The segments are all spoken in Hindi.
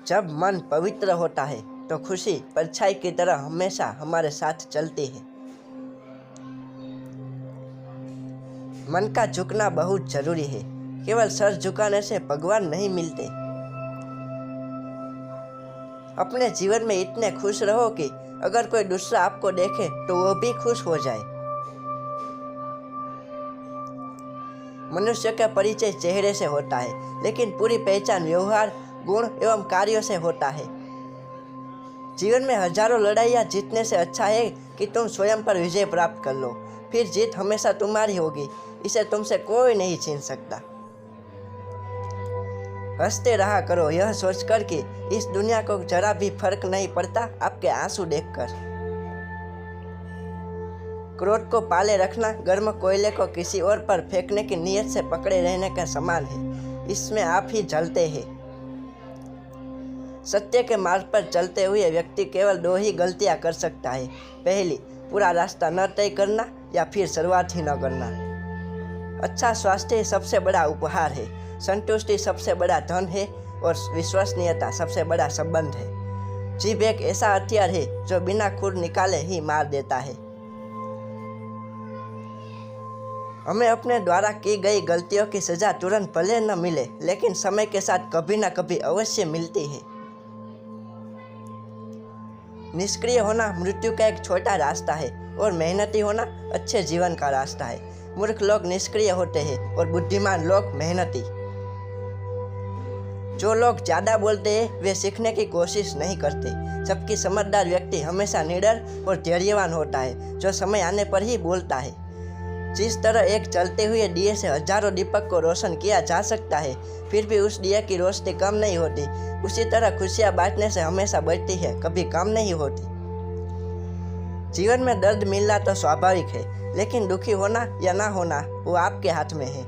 जब मन पवित्र होता है तो खुशी परछाई की तरह हमेशा हमारे साथ चलती है। मन का झुकना बहुत जरूरी है। केवल सर झुकाने से भगवान नहीं मिलते। अपने जीवन में इतने खुश रहो कि अगर कोई दूसरा आपको देखे तो वो भी खुश हो जाए। मनुष्य का परिचय चेहरे से होता है, लेकिन पूरी पहचान व्यवहार, गुण एवं कार्यों से होता है। जीवन में हजारों लड़ाइयाँ जीतने से अच्छा है कि तुम स्वयं पर विजय प्राप्त कर लो। फिर जीत हमेशा तुम्हारी होगी, इसे तुमसे कोई नहीं छीन सकता। हंसते रहा करो यह सोचकर कि इस दुनिया को जरा भी फर्क नहीं पड़ता आपके आंसू देखकर। क्रोध को पाले रखना गर्म कोयले को किसी और पर फेंकने की नीयत से पकड़े रहने का समान है। इसमें आप ही जलते हैं। सत्य के मार्ग पर चलते हुए व्यक्ति केवल दो ही गलतियां कर सकता है। पहली, पूरा रास्ता न तय करना, या फिर शुरुआत ही न करना। अच्छा स्वास्थ्य सबसे बड़ा उपहार है, संतुष्टि सबसे बड़ा धन है और विश्वसनीयता सबसे बड़ा संबंध है। जीभ एक ऐसा हथियार है जो बिना खुर निकाले ही मार देता है। हमें अपने द्वारा की गई गलतियों की सजा तुरंत भले न मिले, लेकिन समय के साथ कभी न कभी अवश्य मिलती है। निष्क्रिय होना मृत्यु का एक छोटा रास्ता है और मेहनती होना अच्छे जीवन का रास्ता है। मूर्ख लोग निष्क्रिय होते हैं और बुद्धिमान लोग मेहनती। जो लोग ज्यादा बोलते हैं वे सीखने की कोशिश नहीं करते, जबकि समझदार व्यक्ति हमेशा निडर और धैर्यवान होता है, जो समय आने पर ही बोलता है। जिस तरह एक जलते हुए दिए से हजारों दीपक को रोशन किया जा सकता है, फिर भी उस दिए की रोशनी कम नहीं होती, उसी तरह खुशियां बांटने से हमेशा बढ़ती है, कभी कम नहीं होती। जीवन में दर्द मिलना तो स्वाभाविक है, लेकिन दुखी होना या ना होना वो आपके हाथ में है।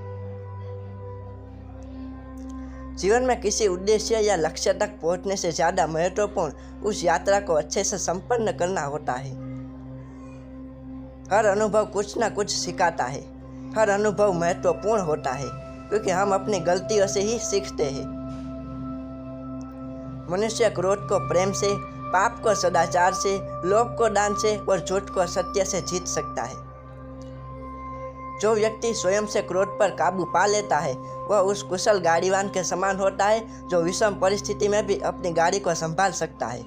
जीवन में किसी उद्देश्य या लक्ष्य तक पहुंचने से ज्यादा महत्वपूर्ण उस यात्रा को अच्छे से संपन्न करना होता है। हर अनुभव कुछ न कुछ सिखाता है। हर अनुभव महत्वपूर्ण होता है, क्योंकि हम अपनी गलतियों से ही सीखते हैं। मनुष्य क्रोध को प्रेम से, पाप को सदाचार से, लोभ को दान से और झूठ को सत्य से जीत सकता है। जो व्यक्ति स्वयं से क्रोध पर काबू पा लेता है वह उस कुशल गाड़ीवान के समान होता है जो विषम परिस्थिति में भी अपनी गाड़ी को संभाल सकता है।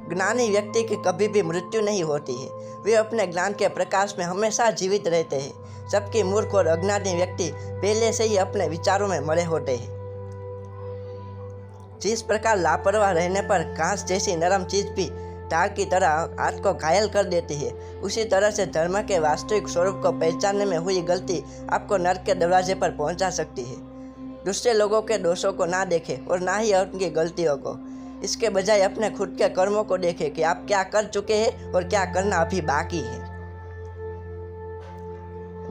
ज्ञानी व्यक्ति की कभी भी मृत्यु नहीं होती है, वे अपने ज्ञान के प्रकाश में हमेशा जीवित रहते हैं, जबकि मूर्ख और अज्ञानी व्यक्ति पहले से ही अपने विचारों में मरे होते हैं। जिस प्रकार लापरवाह रहने पर घास जैसी नरम चीज भी धार की तरह हाथ को घायल कर देती है, उसी तरह से धर्म के वास्तविक स्वरूप को पहचानने में हुई गलती आपको नर्क के दरवाजे पर पहुंचा सकती है। दूसरे लोगों के दोषों को ना देखें और ना ही उनकी गलतियों को। इसके बजाय अपने खुद के कर्मों को देखें कि आप क्या कर चुके हैं और क्या करना अभी बाकी है।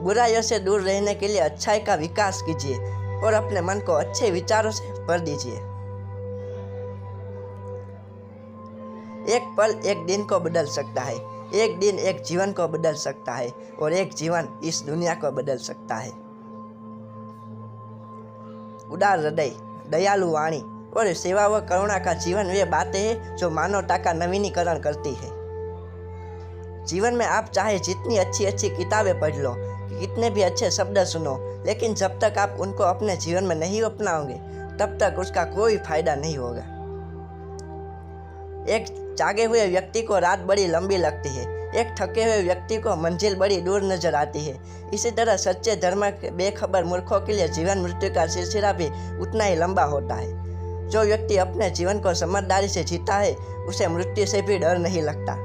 बुराइयों से दूर रहने के लिए अच्छाई का विकास कीजिए और अपने मन को अच्छे विचारों से भर दीजिए। एक पल एक दिन को बदल सकता है, एक दिन एक जीवन को बदल सकता है और एक जीवन इस दुनिया को बदल सकता है। उदार हृदय, दयालु वाणी और सेवा व करुणा का जीवन वे बातें हैं जो मानवता का नवीनीकरण करती है। जीवन में आप चाहे जितनी अच्छी अच्छी किताबें पढ़ लो, कितने भी अच्छे शब्द सुनो, लेकिन जब तक आप उनको अपने जीवन में नहीं अपनाओगे तब तक उसका कोई फायदा नहीं होगा। एक जागे हुए व्यक्ति को रात बड़ी लंबी लगती है, एक थके हुए व्यक्ति को मंजिल बड़ी दूर नजर आती है। इसी तरह सच्चे धर्म के बेखबर मूर्खों के लिए जीवन मृत्यु का सिलसिला भी उतना ही लंबा होता है। जो व्यक्ति अपने जीवन को समझदारी से जीता है उसे मृत्यु से भी डर नहीं लगता।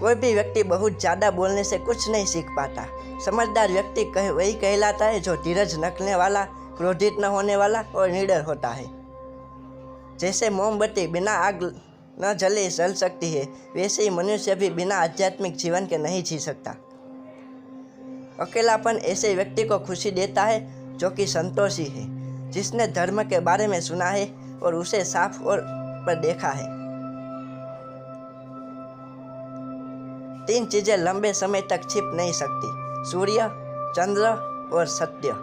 कोई भी व्यक्ति बहुत ज्यादा बोलने से कुछ नहीं सीख पाता। समझदार व्यक्ति वही कहलाता है जो धीरज रखने वाला, क्रोधित न होने वाला और निडर होता है। जैसे मोमबत्ती बिना आग न जले जल सकती है, वैसे ही मनुष्य भी बिना आध्यात्मिक जीवन के नहीं जी सकता। अकेलापन ऐसे व्यक्ति को खुशी देता है जो कि संतोषी है, जिसने धर्म के बारे में सुना है और उसे साफ और पर देखा है। 3 चीजें लंबे समय तक छिप नहीं सकती: सूर्य, चंद्र और सत्य।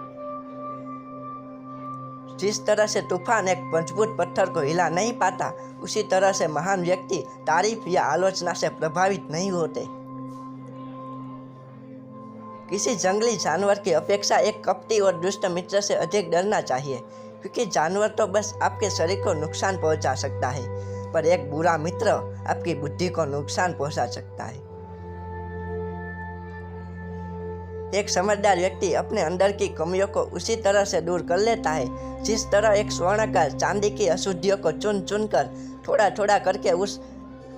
जिस तरह से तूफान एक मजबूत पत्थर को हिला नहीं पाता, उसी तरह से महान व्यक्ति तारीफ या आलोचना से प्रभावित नहीं होते। किसी जंगली जानवर की अपेक्षा एक कपटी और दुष्ट मित्र से अधिक डरना चाहिए, क्योंकि जानवर तो बस आपके शरीर को नुकसान पहुंचा सकता है, पर एक बुरा मित्र आपकी बुद्धि को नुकसान पहुंचा सकता है। एक समझदार व्यक्ति अपने अंदर की कमियों को उसी तरह से दूर कर लेता है जिस तरह एक स्वर्णकार चांदी की अशुद्धियों को चुन चुन कर थोड़ा थोड़ा करके उस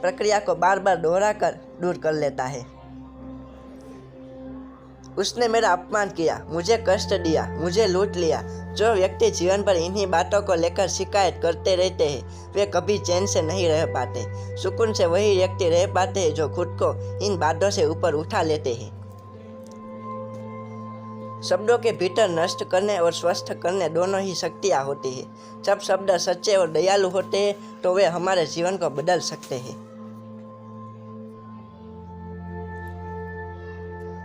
प्रक्रिया को बार बार दोहरा कर दूर कर लेता है। उसने मेरा अपमान किया, मुझे कष्ट दिया, मुझे लूट लिया। जो व्यक्ति जीवन भर इन्हीं बातों को लेकर शिकायत करते रहते हैं, वे कभी चैन से नहीं रह पाते। सुकून से वही व्यक्ति रह पाते हैं जो खुद को इन बातों से ऊपर उठा लेते हैं। शब्दों के भीतर नष्ट करने और स्वस्थ करने दोनों ही शक्तियाँ होती है। जब शब्द सच्चे और दयालु होते हैं तो वे हमारे जीवन को बदल सकते हैं।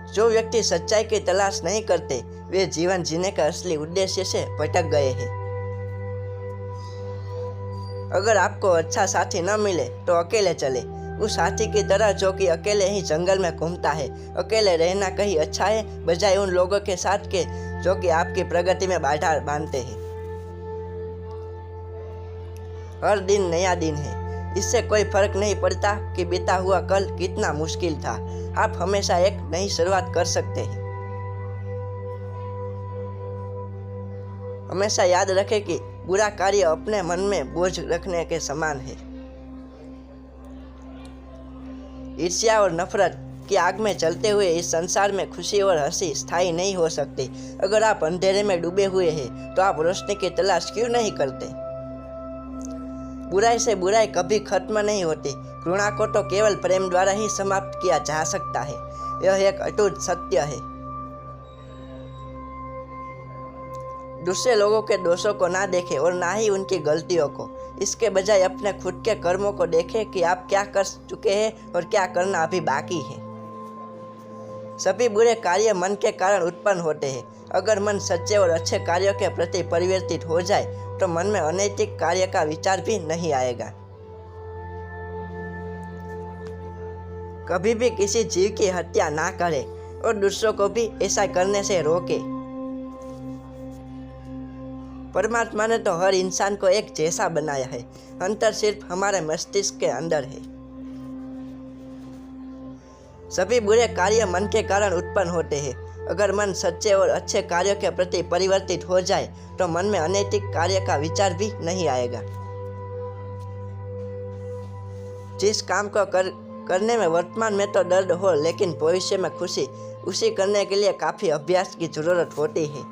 जो व्यक्ति सच्चाई की तलाश नहीं करते, वे जीवन जीने का असली उद्देश्य से भटक गए हैं। अगर आपको अच्छा साथी न मिले तो अकेले चले, उस साथी की तरह जो कि अकेले ही जंगल में घूमता है। अकेले रहना कहीं अच्छा है, बजाय उन लोगों के साथ के जो कि आपकी प्रगति में बाधा बांधते हैं। हर दिन नया दिन है, इससे कोई फर्क नहीं पड़ता कि बीता हुआ कल कितना मुश्किल था। आप हमेशा एक नई शुरुआत कर सकते हैं। हमेशा याद रखें कि बुरा कार्य अपने मन में बोझ रखने के समान है। ईर्ष्या और नफरत की आग में जलते हुए इस संसार में खुशी और हंसी स्थायी नहीं हो सकती। अगर आप अंधेरे में डूबे हुए हैं तो आप रोशनी की तलाश क्यों नहीं करते? बुराई से बुराई कभी खत्म नहीं होती। घृणा को तो केवल प्रेम द्वारा ही समाप्त किया जा सकता है। यह एक अटूट सत्य है। दूसरे लोगों के दोषों को ना देखें और ना ही उनकी गलतियों को। इसके बजाय अपने खुद के कर्मों को देखें कि आप क्या कर चुके हैं और क्या करना अभी बाकी है। सभी बुरे कार्य मन के कारण उत्पन्न होते हैं। अगर मन सच्चे और अच्छे कार्यों के प्रति परिवर्तित हो जाए तो मन में अनैतिक कार्य का विचार भी नहीं आएगा। कभी भी किसी जीव की हत्या ना करें और दूसरों को भी ऐसा करने से रोकें। परमात्मा ने तो हर इंसान को एक जैसा बनाया है, अंतर सिर्फ हमारे मस्तिष्क के अंदर है। सभी बुरे कार्य मन के कारण उत्पन्न होते हैं। अगर मन सच्चे और अच्छे कार्यों के प्रति परिवर्तित हो जाए तो मन में अनैतिक कार्य का विचार भी नहीं आएगा। जिस काम को करने में वर्तमान में तो दर्द हो, लेकिन भविष्य में खुशी, उसी करने के लिए काफ़ी अभ्यास की जरूरत होती है।